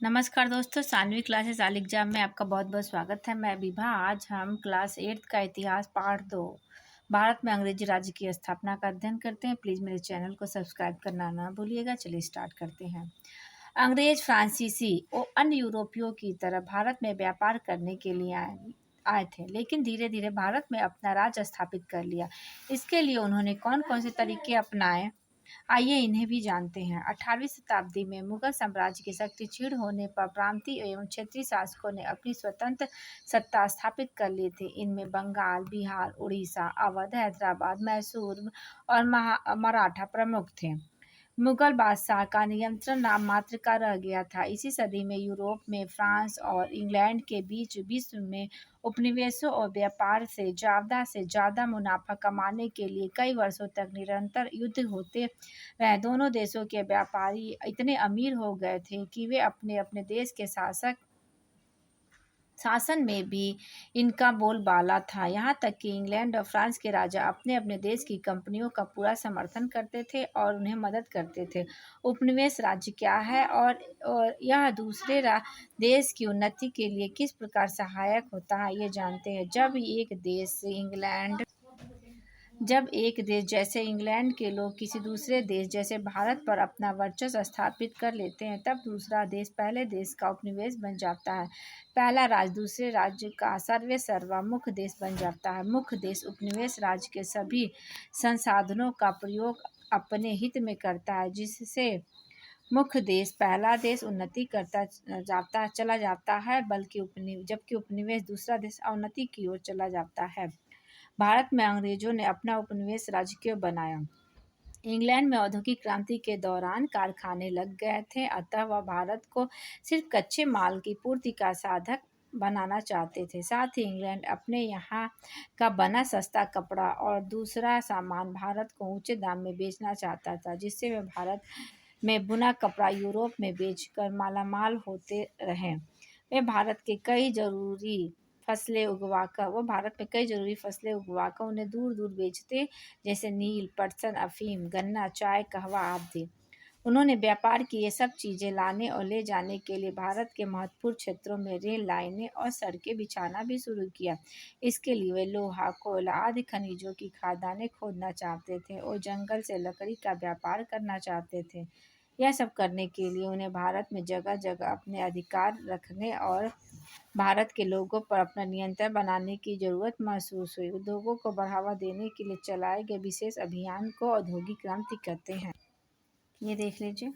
नमस्कार दोस्तों, सानवी क्लासेस आल एग्जाम में आपका बहुत बहुत स्वागत है। मैं विभा। आज हम क्लास 8 का इतिहास पार्ट 2 भारत में अंग्रेजी राज्य की स्थापना का अध्ययन करते हैं। प्लीज़ मेरे चैनल को सब्सक्राइब करना ना भूलिएगा। चलिए स्टार्ट करते हैं। अंग्रेज, फ्रांसीसी और अन्य यूरोपियों की तरह भारत में व्यापार करने के लिए आए थे, लेकिन धीरे धीरे भारत में अपना राज स्थापित कर लिया। इसके लिए उन्होंने कौन कौन से तरीके अपनाए, आइए इन्हें भी जानते हैं। 18वीं शताब्दी में मुगल साम्राज्य के शक्ति क्षीण होने पर प्रांतीय एवं क्षेत्रीय शासकों ने अपनी स्वतंत्र सत्ता स्थापित कर ली थी। इनमें बंगाल, बिहार, उड़ीसा, अवध, हैदराबाद, मैसूर और मराठा प्रमुख थे। मुगल बादशाह का नियंत्रण नाम मात्र का रह गया था। इसी सदी में यूरोप में फ्रांस और इंग्लैंड के बीच विश्व में उपनिवेशों और व्यापार से ज़्यादा मुनाफा कमाने के लिए कई वर्षों तक निरंतर युद्ध होते रहे। दोनों देशों के व्यापारी इतने अमीर हो गए थे कि वे अपने अपने देश के शासन में भी इनका बोलबाला था। यहाँ तक कि इंग्लैंड और फ्रांस के राजा अपने अपने देश की कंपनियों का पूरा समर्थन करते थे और उन्हें मदद करते थे। उपनिवेश राज्य क्या है और यह दूसरे देश की उन्नति के लिए किस प्रकार सहायक होता है, ये जानते हैं। जब एक देश जैसे इंग्लैंड के लोग किसी दूसरे देश जैसे भारत पर अपना वर्चस्व स्थापित कर लेते हैं, तब दूसरा देश पहले देश का उपनिवेश बन जाता है। पहला राज्य दूसरे राज्य का सर्वेसर्वा मुख्य देश बन जाता है। मुख्य देश उपनिवेश राज्य के सभी संसाधनों का प्रयोग अपने हित में करता है, जिससे मुख्य देश पहला देश उन्नति करता चला जाता है, जबकि उपनिवेश दूसरा देश अवनति की ओर चला जाता है। भारत में अंग्रेजों ने अपना उपनिवेश राज्य क्यों बनाया? इंग्लैंड में औद्योगिक क्रांति के दौरान कारखाने लग गए थे, अतः वह भारत को सिर्फ कच्चे माल की पूर्ति का साधक बनाना चाहते थे। साथ ही इंग्लैंड अपने यहाँ का बना सस्ता कपड़ा और दूसरा सामान भारत को ऊंचे दाम में बेचना चाहता था, जिससे वे भारत में बुना कपड़ा यूरोप में बेचकर मालामाल होते रहे। वे भारत में कई जरूरी फसलें उगवाकर उन्हें दूर दूर बेचते, जैसे नील, पटसन, अफीम, गन्ना, चाय, कहवा आदि। उन्होंने व्यापार की ये सब चीज़ें लाने और ले जाने के लिए भारत के महत्वपूर्ण क्षेत्रों में रेल लाइनें और सड़कें बिछाना भी शुरू किया। इसके लिए वे लोहा, कोयला आदि खनिजों की खदानें खोदना चाहते थे और जंगल से लकड़ी का व्यापार करना चाहते थे। यह सब करने के लिए उन्हें भारत में जगह जगह अपने अधिकार रखने और भारत के लोगों पर अपना नियंत्रण बनाने की जरूरत महसूस हुई। उद्योगों को बढ़ावा देने के लिए चलाए गए विशेष अभियान को औद्योगिक क्रांति कहते हैं। ये देख लीजिए।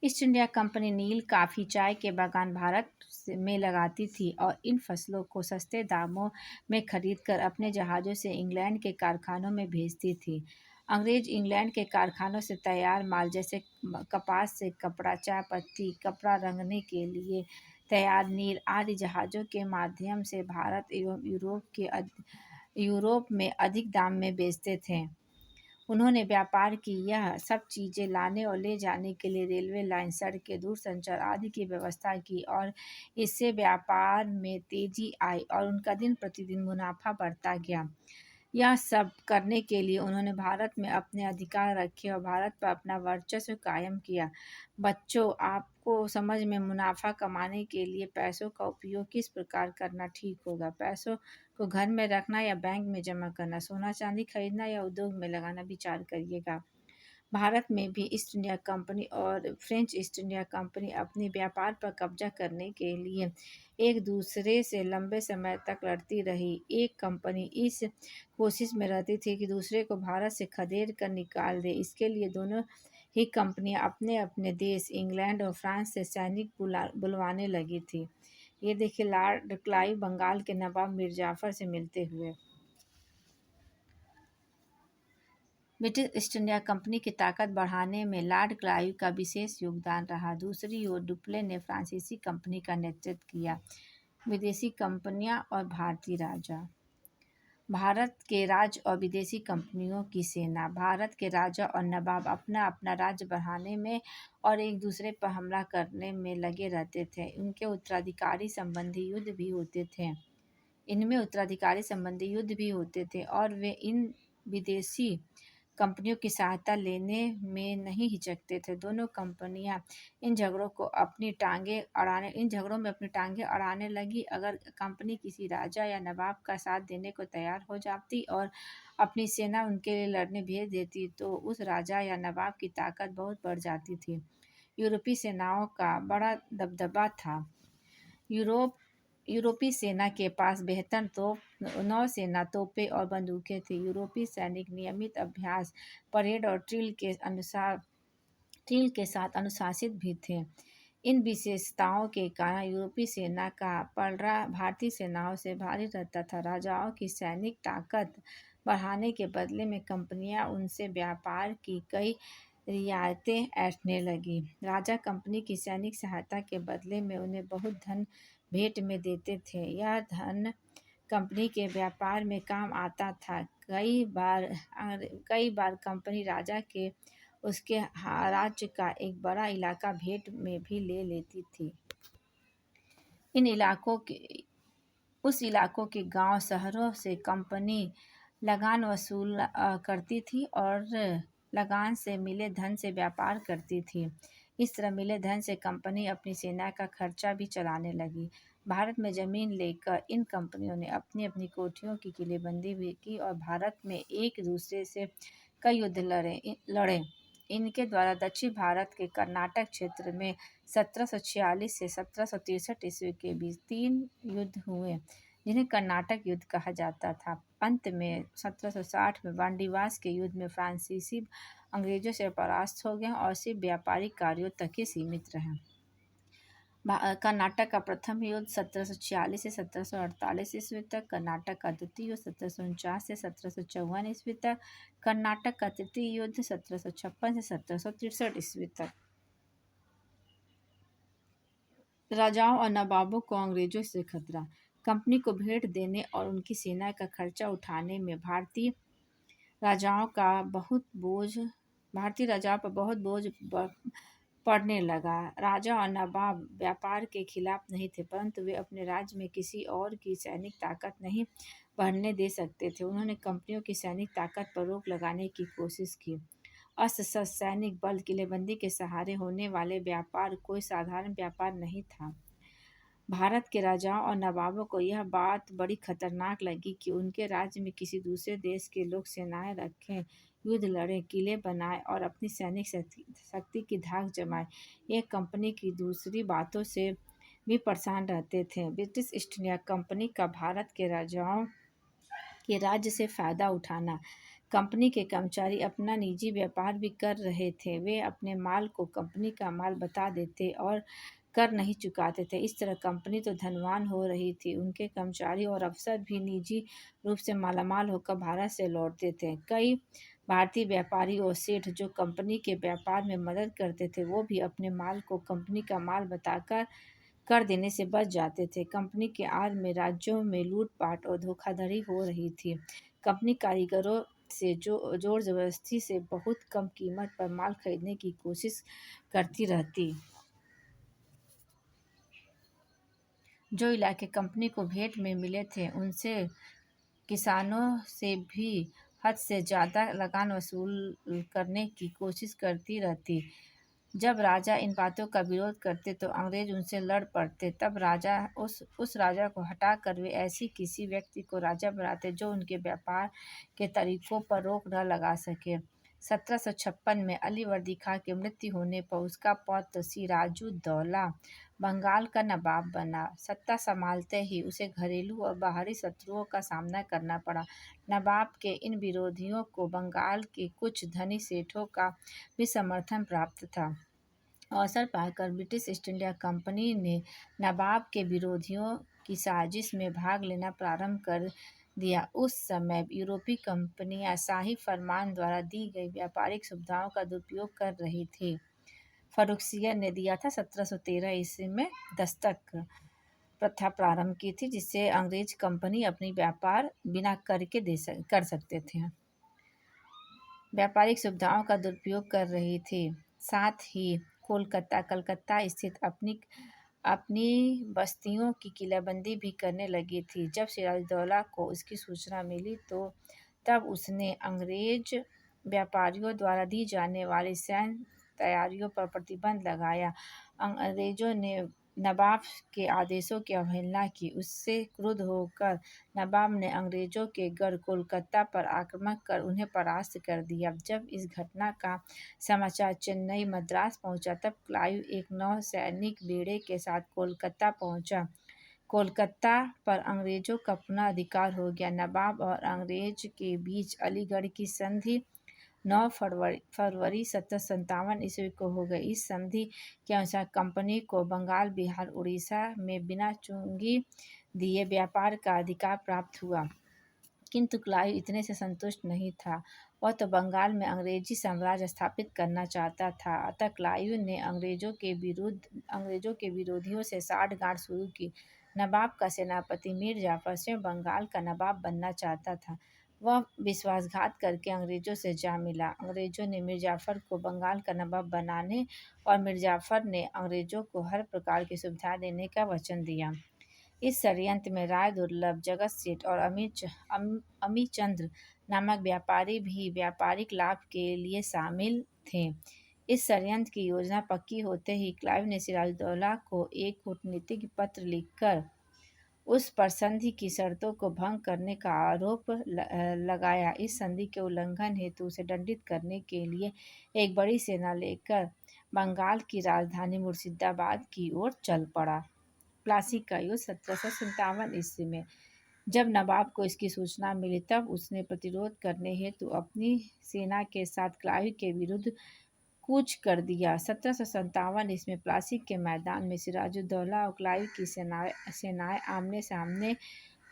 ईस्ट इंडिया कंपनी नील, काफ़ी, चाय के बागान भारत में लगाती थी और इन फसलों को सस्ते दामों में खरीदकर अपने जहाज़ों से इंग्लैंड के कारखानों में भेजती थी। अंग्रेज इंग्लैंड के कारखानों से तैयार माल जैसे कपास से कपड़ा, चाय पत्ती, कपड़ा रंगने के लिए तैयार नील आदि जहाज़ों के माध्यम से भारत एवं यूरोप में अधिक दाम में बेचते थे। उन्होंने व्यापार की यह सब चीज़ें लाने और ले जाने के लिए रेलवे लाइन, सड़कें, दूरसंचार आदि की व्यवस्था की और इससे व्यापार में तेजी आई और उनका दिन प्रतिदिन मुनाफा बढ़ता गया। यह सब करने के लिए उन्होंने भारत में अपने अधिकार रखे और भारत पर अपना वर्चस्व कायम किया। बच्चों, आपको समझ में मुनाफा कमाने के लिए पैसों का उपयोग किस प्रकार करना ठीक होगा? पैसों को घर में रखना या बैंक में जमा करना, सोना चांदी खरीदना या उद्योग में लगाना, विचार करिएगा। भारत में भी ईस्ट इंडिया कंपनी और फ्रेंच ईस्ट इंडिया कंपनी अपने व्यापार पर कब्जा करने के लिए एक दूसरे से लंबे समय तक लड़ती रही। एक कंपनी इस कोशिश में रहती थी कि दूसरे को भारत से खदेड़ कर निकाल दे। इसके लिए दोनों ही कंपनियां अपने अपने देश इंग्लैंड और फ्रांस से सैनिक बुलवाने लगी थी। ये देखिए, लॉर्ड क्लाइव बंगाल के नवाब मीर जाफर से मिलते हुए। ब्रिटिश ईस्ट इंडिया कंपनी की ताकत बढ़ाने में लॉर्ड क्लाइव का विशेष योगदान रहा। दूसरी ओर डुप्ले ने फ्रांसीसी कंपनी का नेतृत्व किया। विदेशी कंपनियां और भारतीय राजा। भारत के राज्य और विदेशी कंपनियों की सेना। भारत के राजा और नवाब अपना अपना राज्य बढ़ाने में और एक दूसरे पर हमला करने में लगे रहते थे। इनमें उत्तराधिकारी संबंधी युद्ध भी होते थे और वे इन विदेशी कंपनियों की सहायता लेने में नहीं हिचकते थे। दोनों कंपनियां इन झगड़ों में अपनी टांगें अड़ाने लगी। अगर कंपनी किसी राजा या नवाब का साथ देने को तैयार हो जाती और अपनी सेना उनके लिए लड़ने भेज देती तो उस राजा या नवाब की ताकत बहुत बढ़ जाती थी। यूरोपीय सेनाओं का बड़ा दबदबा था। यूरोप यूरोपीय सेना के पास बेहतर नौसेना तोपें और बंदूकें थीं। यूरोपीय सैनिक नियमित अभ्यास, परेड और ड्रिल के साथ अनुशासित भी थे। इन विशेषताओं के कारण यूरोपीय सेना का पलड़ा भारतीय सेनाओं से भारी रहता था। राजाओं की सैनिक ताकत बढ़ाने के बदले में कंपनियां उनसे व्यापार की कई रियायतें ऐंठने लगीं। राजा कंपनी की सैनिक सहायता के बदले में उन्हें बहुत धन भेंट में देते थे। यह धन कंपनी के व्यापार में काम आता था। कई बार कंपनी राजा के उसके राज्य का एक बड़ा इलाका भेंट में भी ले लेती थी। इन इलाकों के उस इलाकों के गांव शहरों से कंपनी लगान वसूल करती थी और लगान से मिले धन से व्यापार करती थी। इस तरह मिले धन से कंपनी अपनी सेना का खर्चा भी चलाने लगी। भारत में जमीन लेकर इन कंपनियों ने अपनी अपनी कोठियों की किलेबंदी भी की और भारत में एक दूसरे से कई युद्ध लड़े। इनके द्वारा दक्षिण भारत के कर्नाटक क्षेत्र में 1746 से 1763 ईस्वी के बीच 3 युद्ध हुए, जिन्हें कर्नाटक युद्ध कहा जाता था। अंत में 1760 में वांडीवास के युद्ध में फ्रांसीसी अंग्रेजों से परास्त हो गए और सिर्फ व्यापारिक कार्यों तक ही सीमित रहे। कर्नाटक का प्रथम युद्ध 1746 से 1748 ईस्वी तक, कर्नाटक का द्वितीय युद्ध 1749 से 1754 ईस्वी तक, कर्नाटक का तृतीय युद्ध 1756 से 1763 ईस्वी तक। राजाओं और नवाबों को अंग्रेजों से खतरा। कंपनी को भेंट देने और उनकी सेना का खर्चा उठाने में भारतीय राजाओं पर बहुत बोझ पड़ने लगा। राजा और नवाब व्यापार के खिलाफ नहीं थे, परंतु वे अपने राज्य में किसी और की सैनिक ताकत नहीं बढ़ने दे सकते थे। उन्होंने कंपनियों की सैनिक ताकत पर रोक लगाने की कोशिश की। अस्त्र-शस्त्र सैनिक बल, किलेबंदी के सहारे होने वाले व्यापार कोई साधारण व्यापार नहीं था। भारत के राजाओं और नवाबों को यह बात बड़ी खतरनाक लगी कि उनके राज्य में किसी दूसरे देश के लोग सेनाएं रखें, युद्ध लड़ें, किले बनाएं और अपनी सैनिक शक्ति की धाक जमाएं। ये कंपनी की दूसरी बातों से भी परेशान रहते थे। ब्रिटिश ईस्ट इंडिया कंपनी का भारत के राजाओं के राज्य से फ़ायदा उठाना। कंपनी के कर्मचारी अपना निजी व्यापार भी कर रहे थे। वे अपने माल को कंपनी का माल बता देते और कर नहीं चुकाते थे। इस तरह कंपनी तो धनवान हो रही थी, उनके कर्मचारी और अफसर भी निजी रूप से मालामाल होकर भारत से लौटते थे। कई भारतीय व्यापारी और सेठ जो कंपनी के व्यापार में मदद करते थे, वो भी अपने माल को कंपनी का माल बताकर कर देने से बच जाते थे। कंपनी के आड़ में राज्यों में लूटपाट और धोखाधड़ी हो रही थी। कंपनी कारीगरों से जोर जबरदस्ती से बहुत कम कीमत पर माल खरीदने की कोशिश करती रहती। जो इलाके कंपनी को भेंट में मिले थे, उनसे किसानों से भी हद से ज़्यादा लगान वसूल करने की कोशिश करती रहती। जब राजा इन बातों का विरोध करते तो अंग्रेज उनसे लड़ पड़ते। तब राजा उस राजा को हटाकर वे ऐसी किसी व्यक्ति को राजा बनाते जो उनके व्यापार के तरीकों पर रोक न लगा सके। 1756 में अली वर्दी खां की मृत्यु होने पर उसका पौत्र सिराजुद्दौला बंगाल का नवाब बना। सत्ता संभालते ही उसे घरेलू और बाहरी शत्रुओं का सामना करना पड़ा। नवाब के इन विरोधियों को बंगाल के कुछ धनी सेठों का भी समर्थन प्राप्त था। अवसर पाकर ब्रिटिश ईस्ट इंडिया कंपनी ने नवाब के विरोधियों की साजिश में भाग लेना प्रारंभ कर दिया। उस समय यूरोपीय कंपनियां शाही फरमान द्वारा दी गई व्यापारिक सुविधाओं का दुरुपयोग कर रही थी। फर्रुखियत ने दिया था 1713 ईस्वी में दस्तक प्रथा प्रारंभ की थी, जिससे अंग्रेज कंपनी अपनी व्यापार बिना कर सकते थे। व्यापारिक सुविधाओं का दुरुपयोग कर रही थी। साथ ही कलकत्ता स्थित अपनी बस्तियों की किलाबंदी भी करने लगी थी। जब सिराजुद्दौला को इसकी सूचना मिली तो तब उसने अंग्रेज व्यापारियों द्वारा दी जाने वाली सैन्य तैयारियों पर प्रतिबंध लगाया। अंग्रेजों ने नवाब के आदेशों की अवहेलना की। उससे क्रुद्ध होकर नवाब ने अंग्रेजों के गढ़ कोलकाता पर आक्रमण कर उन्हें परास्त कर दिया। जब इस घटना का समाचार चेन्नई मद्रास पहुंचा, तब क्लाइव एक नौसैनिक बेड़े के साथ कोलकाता पहुंचा। कोलकाता पर अंग्रेजों का पुनः अधिकार हो गया। नवाब और अंग्रेज के बीच अलीगढ़ की संधि 9 फरवरी 1757 को हो गई। इस संधि के अनुसार कंपनी को बंगाल, बिहार, उड़ीसा में बिना चुंगी दिए व्यापार का अधिकार प्राप्त हुआ। किंतु क्लाइव इतने से संतुष्ट नहीं था। वह तो बंगाल में अंग्रेजी साम्राज्य स्थापित करना चाहता था। अतः क्लाइव ने अंग्रेजों के विरोधियों से साठगांठ शुरू की। नवाब का सेनापति मीर जाफर स्वयं बंगाल का नवाब बनना चाहता था। वह विश्वासघात करके अंग्रेजों से जा मिला। अंग्रेजों ने मीर जाफर को बंगाल का नवाब बनाने और मीर जाफर ने अंग्रेजों को हर प्रकार की सुविधा देने का वचन दिया। इस षड्यंत्र में राय दुर्लभ, जगत सेठ और अमीचंद्र नामक व्यापारी भी व्यापारिक लाभ के लिए शामिल थे। इस षड्यंत्र की योजना पक्की होते ही क्लाइव ने सिराजुद्दौला को एक कूटनीतिक पत्र लिखकर उस पर संधि की शर्तों को भंग करने का आरोप लगाया। इस संधि के उल्लंघन हेतु उसे दंडित करने के लिए एक बड़ी सेना लेकर बंगाल की राजधानी मुर्शिदाबाद की ओर चल पड़ा। प्लासी का युद्ध 1757 में जब नवाब को इसकी सूचना मिली, तब उसने प्रतिरोध करने हेतु अपनी सेना के साथ क्लाइव के विरुद्ध कूच कर दिया। 1757 में प्लासी के मैदान में सिराजुद्दौला और क्लाइव की सेनाएं आमने सामने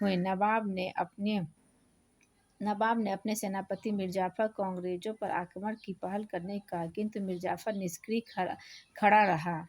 हुई। नवाब ने अपने सेनापति मीर जाफर को अंग्रेजों पर आक्रमण की पहल करने का कहा, किंतु मीर जाफर निष्क्रिय खड़ा रहा।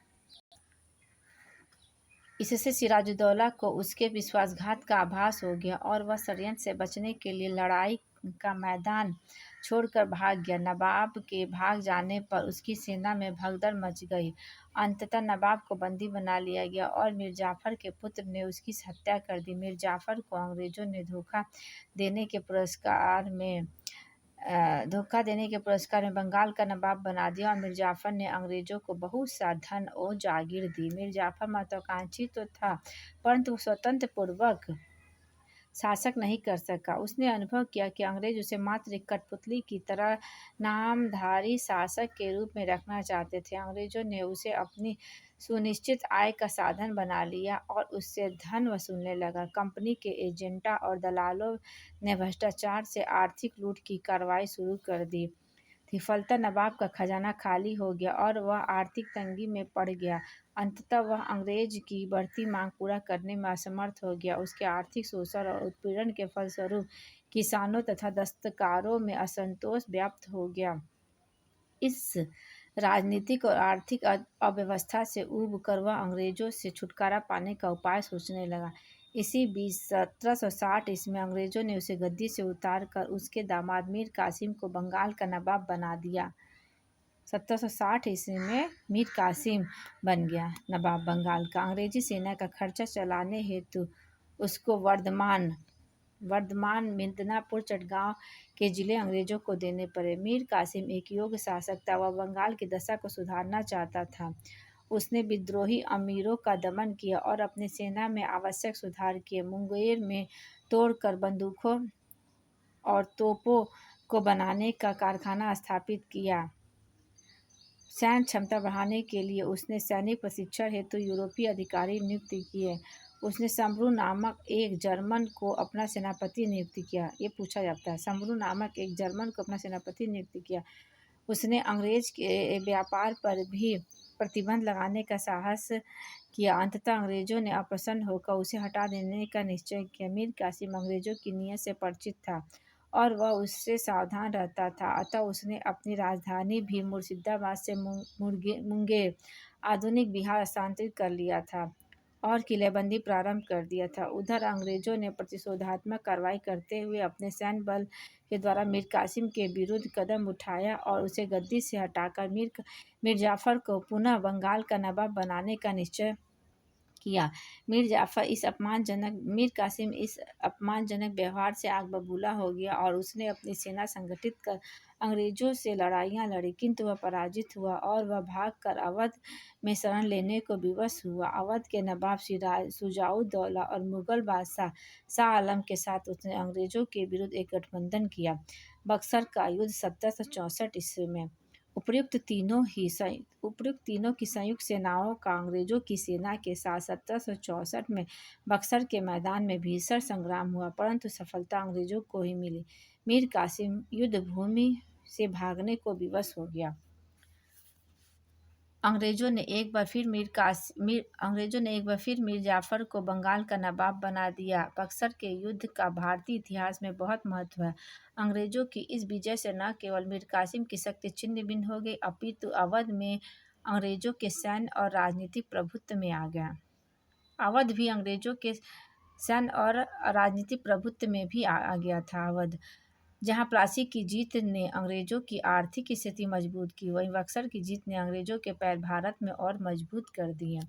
इससे सिराजुद्दौला को उसके विश्वासघात का आभास हो गया और वह षड्यंत्र से बचने के लिए लड़ाई का मैदान छोड़कर भाग गया। नवाब के भाग जाने पर उसकी सेना में भगदड़ मच गई। अंततः नवाब को बंदी बना लिया गया और मीर जाफर के पुत्र ने उसकी हत्या कर दी। मीर जाफर को अंग्रेजों ने धोखा देने के पुरस्कार में बंगाल का नवाब बना दिया और मीर जाफर ने अंग्रेजों को बहुत सा धन और जागीर दी। मीर जाफर महत्वाकांक्षी तो था, परंतु स्वतंत्र पूर्वक शासक नहीं कर सका। उसने अनुभव किया कि अंग्रेज उसे मात्र एक कठपुतली की तरह नामधारी शासक के रूप में रखना चाहते थे। अंग्रेजों ने उसे अपनी सुनिश्चित आय का साधन बना लिया और उससे धन वसूलने लगा। कंपनी के एजेंटों और दलालों ने भ्रष्टाचार से आर्थिक लूट की कार्रवाई शुरू कर दी थी। फलतः नवाब का खजाना खाली हो गया और वह आर्थिक तंगी में पड़ गया। अंततः वह अंग्रेज की बढ़ती मांग पूरा करने में असमर्थ हो गया। उसके आर्थिक शोषण और उत्पीड़न के फलस्वरूप किसानों तथा दस्तकारों में असंतोष व्याप्त हो गया। इस राजनीतिक और आर्थिक अव्यवस्था से ऊब कर वह अंग्रेजों से छुटकारा पाने का उपाय सोचने लगा। इसी बीच 1760 में अंग्रेजों ने उसे गद्दी से उतार कर उसके दामाद मीर कासिम को बंगाल का नवाब बना दिया। 1760 में मीर कासिम बन गया नवाब बंगाल का। अंग्रेजी सेना का खर्चा चलाने हेतु उसको वर्धमान, मिदनापुर, चटगांव के जिले अंग्रेजों को देने पड़े। मीर कासिम एक योग्य शासक था। वह बंगाल की दशा को सुधारना चाहता था। उसने विद्रोही अमीरों का दमन किया और अपनी सेना में आवश्यक सुधार किए। मुंगेर में तोड़कर बंदूकों और तोपों को बनाने का कारखाना स्थापित किया। सैन्य क्षमता बढ़ाने के लिए उसने सैनिक प्रशिक्षण हेतु यूरोपीय अधिकारी नियुक्त किए। उसने शंभू नामक एक जर्मन को अपना सेनापति नियुक्त किया। ये पूछा जाता है, शंभू नामक एक जर्मन को अपना सेनापति नियुक्त किया। उसने अंग्रेज के व्यापार पर भी प्रतिबंध लगाने का साहस किया। अंततः अंग्रेजों ने अप्रसन्न होकर उसे हटा देने का निश्चय किया। मीर कासिम अंग्रेजों की नीयत से परिचित था और वह उससे सावधान रहता था। अतः उसने अपनी राजधानी भी मुर्शिदाबाद से मुंगेर, आधुनिक बिहार, स्थानांतरित कर लिया था और किलेबंदी प्रारंभ कर दिया था। उधर अंग्रेजों ने प्रतिशोधात्मक कार्रवाई करते हुए अपने सैन्य बल के द्वारा मीर कासिम के विरुद्ध कदम उठाया और उसे गद्दी से हटाकर मीर जाफर को पुनः बंगाल का नवाब बनाने का निश्चय किया। मीर कासिम इस अपमानजनक व्यवहार से आग बबूला हो गया और उसने अपनी सेना संगठित कर अंग्रेजों से लड़ाइयाँ लड़ी, किंतु वह पराजित हुआ और वह भागकर अवध में शरण लेने को विवश हुआ। अवध के नवाब शुजाउद्दौला और मुगल बादशाह शाह आलम के साथ उसने अंग्रेजों के विरुद्ध एक गठबंधन किया। बक्सर का युद्ध 1764 ईस्वी में उपर्युक्त तीनों की संयुक्त सेनाओं का अंग्रेजों की सेना के साथ 1764 में बक्सर के मैदान में भीषण संग्राम हुआ, परंतु सफलता अंग्रेजों को ही मिली। मीर कासिम युद्ध भूमि से भागने को विवश हो गया। अंग्रेजों ने एक बार फिर मीर जाफर को बंगाल का नवाब बना दिया। बक्सर के युद्ध का भारतीय इतिहास में बहुत महत्व है। अंग्रेजों की इस विजय से न केवल मीर कासिम की शक्ति छिन्न भिन्न हो गई, अपितु अवध में अंग्रेजों के सैन्य और राजनीतिक प्रभुत्व में आ गया। अवध भी अंग्रेजों के सैन्य और राजनीतिक प्रभुत्व में भी आ गया था। अवध, जहां प्लासी की जीत ने अंग्रेजों की आर्थिक स्थिति मजबूत की, वहीं बक्सर की जीत ने अंग्रेजों के पैर भारत में और मजबूत कर दिए।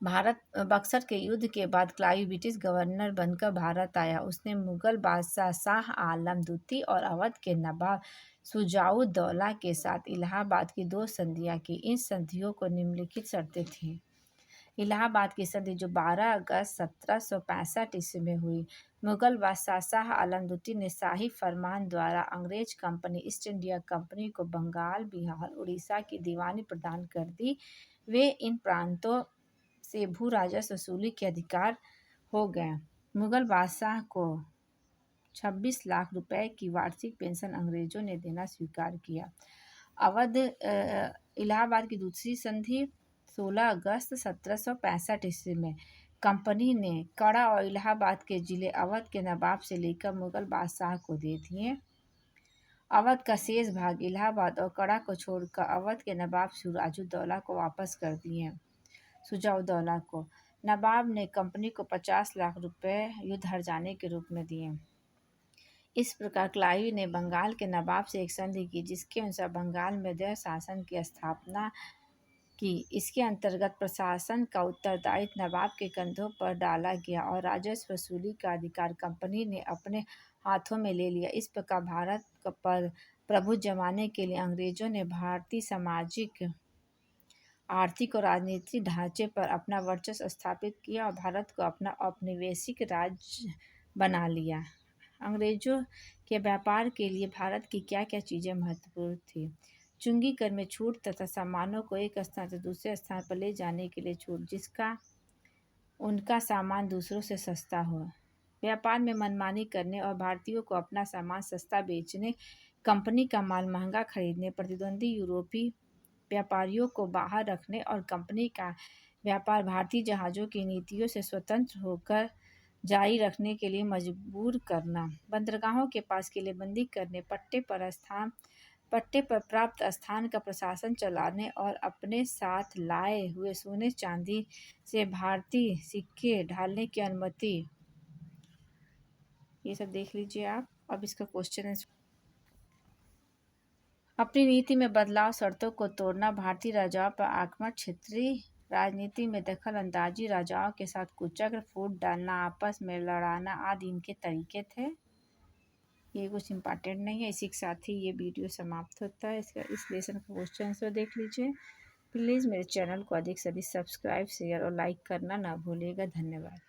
बक्सर के युद्ध के बाद क्लाइव ब्रिटिश गवर्नर बनकर भारत आया। उसने मुगल बादशाह शाह आलम द्वितीय और अवध के नवाब शुजाउद्दौला के साथ इलाहाबाद की 2 संधियां की। इन संधियों को निम्नलिखित शर्तें थीं। इलाहाबाद की संधि, जो 12 अगस्त 1765 ईस्वी में हुई, मुगल बादशाह शाह आलम द्वितीय ने शाही फरमान द्वारा अंग्रेज कंपनी ईस्ट इंडिया कंपनी को बंगाल, बिहार, उड़ीसा की दीवानी प्रदान कर दी। वे इन प्रांतों से भू राजस्व वसूली के अधिकार हो गए। मुगल बादशाह को 26 लाख रुपए की वार्षिक पेंशन अंग्रेजों ने देना स्वीकार किया। इलाहाबाद की दूसरी संधि 16 अगस्त 1765 ईस्वी में कंपनी ने कड़ा और इलाहाबाद के जिले अवध के नवाब से लेकर मुगल बादशाह को दे दिए। अवध का शेष भाग इलाहाबाद और कड़ा को छोड़कर अवध के नवाब शुजाउद्दौला को वापस कर दिए। शुजाउद्दौला को नवाब ने कंपनी को 50 लाख रुपए युद्ध हार जाने के रूप में दिए। इस प्रकार क्लाइव ने बंगाल के नवाब से एक संधि की, जिसके अनुसार बंगाल में द्वैध शासन की स्थापना की। इसके अंतर्गत प्रशासन का उत्तरदायित्व नवाब के कंधों पर डाला गया और राजस्व वसूली का अधिकार कंपनी ने अपने हाथों में ले लिया। इस प्रकार भारत पर प्रभुत्व जमाने के लिए अंग्रेजों ने भारतीय सामाजिक, आर्थिक और राजनीतिक ढांचे पर अपना वर्चस्व स्थापित किया और भारत को अपना औपनिवेशिक राज्य बना लिया। अंग्रेजों के व्यापार के लिए भारत की क्या क्या चीज़ें महत्वपूर्ण थी? चुंगी कर में छूट तथा सामानों को एक स्थान से दूसरे स्थान पर ले जाने के लिए छूट, जिसका उनका सामान दूसरों से सस्ता हो। व्यापार में मनमानी करने और भारतीयों को अपना सामान सस्ता बेचने, कंपनी का माल महंगा खरीदने, प्रतिद्वंदी यूरोपीय व्यापारियों को बाहर रखने और कंपनी का व्यापार भारतीय जहाज़ों की नीतियों से स्वतंत्र होकर जारी रखने के लिए मजबूर करना, बंदरगाहों के पास किलेबंदी करने, पट्टे पर प्राप्त स्थान का प्रशासन चलाने और अपने साथ लाए हुए सोने चांदी से भारतीय सिक्के ढालने की अनुमति। ये सब देख लीजिए आप। अब इसका क्वेश्चन आंसर। अपनी नीति में बदलाव, शर्तों को तोड़ना, भारतीय राजाओं पर आक्रमण, क्षेत्रीय राजनीति में दखल अंदाजी, राजाओं के साथ कुचक्र, फूट डालना, आपस में लड़ाना आदि इनके तरीके थे। ये कुछ इम्पॉर्टेंट नहीं है। इसी के साथ ही ये वीडियो समाप्त होता है। इस लेसन का क्वेश्चन आंसर देख लीजिए। प्लीज़ मेरे चैनल को अधिक से अधिक सब्सक्राइब, शेयर और लाइक करना ना भूलिएगा। धन्यवाद।